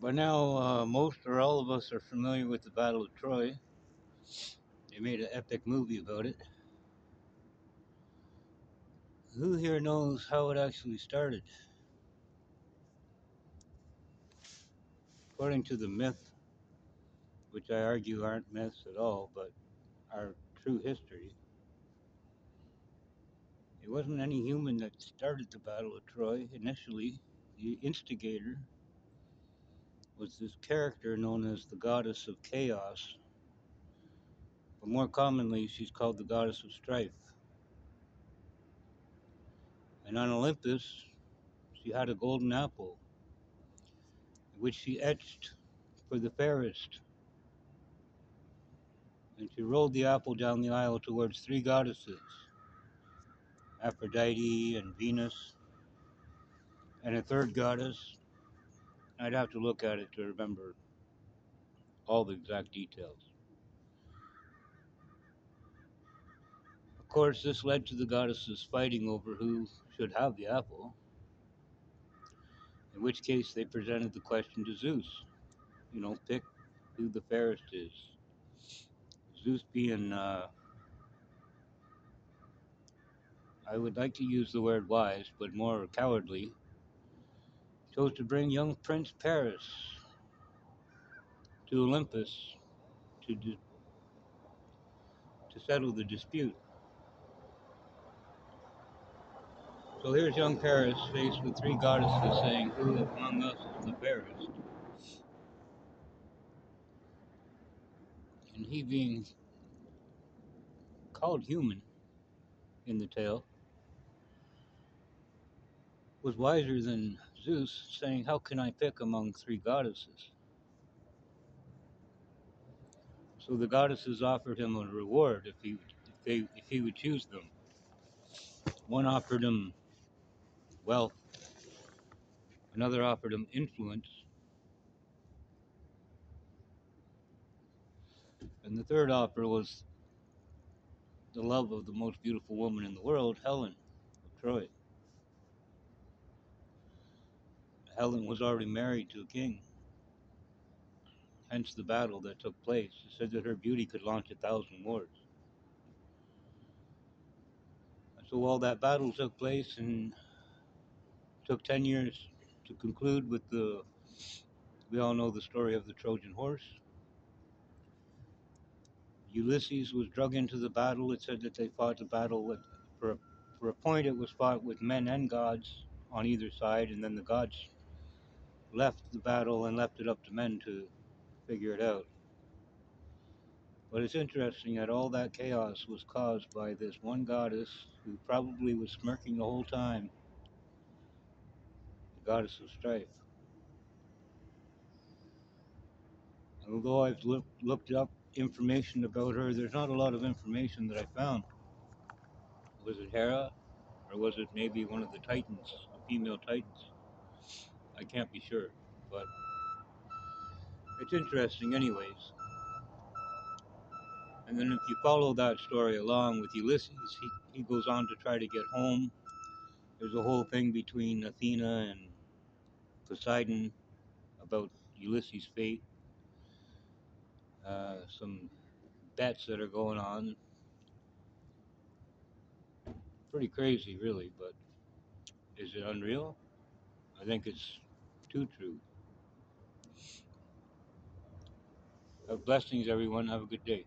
By now, most or all of us are familiar with the Battle of Troy. They made an epic movie about it. Who here knows how it actually started? According to the myth, which I argue aren't myths at all, but are true history, it wasn't any human that started the Battle of Troy. Initially, the instigator was this character known as the Goddess of Chaos, but more commonly, she's called the Goddess of Strife. And on Olympus, she had a golden apple, which she etched for the fairest, and she rolled the apple down the aisle towards three goddesses, Aphrodite and Venus, and a third goddess. I'd have to look at it to remember all the exact details. Of course, this led to the goddesses fighting over who should have the apple, in which case they presented the question to Zeus. Pick who the fairest is. Zeus being, I would like to use the word wise, but more cowardly, chose to bring young Prince Paris to Olympus to settle the dispute. So here's young Paris faced with three goddesses saying, "Who among us is the fairest?" And he, being called human in the tale, was wiser than Zeus, saying, "How can I pick among three goddesses?" So the goddesses offered him a reward if he would choose them. One offered him wealth, another offered him influence, and the third offer was the love of the most beautiful woman in the world, Helen of Troy. Helen was already married to a king, hence the battle that took place. It said that her beauty could launch 1,000 wars. And so all that battle took place and took 10 years to conclude with we all know the story of the Trojan horse. Ulysses was drug into the battle. It said that they fought the battle for a point it was fought with men and gods on either side, and then the gods left the battle and left it up to men to figure it out. But it's interesting that all that chaos was caused by this one goddess who probably was smirking the whole time, the goddess of strife. And although I've looked up information about her, there's not a lot of information that I found. Was it Hera, or was it maybe one of the Titans, the female Titans? I can't be sure, but it's interesting anyways. And then if you follow that story along with Ulysses, he goes on to try to get home. There's a whole thing between Athena and Poseidon about Ulysses' fate. Some bets that are going on. Pretty crazy, really, but is it unreal? I think it's too true. Blessings, everyone. Have a good day.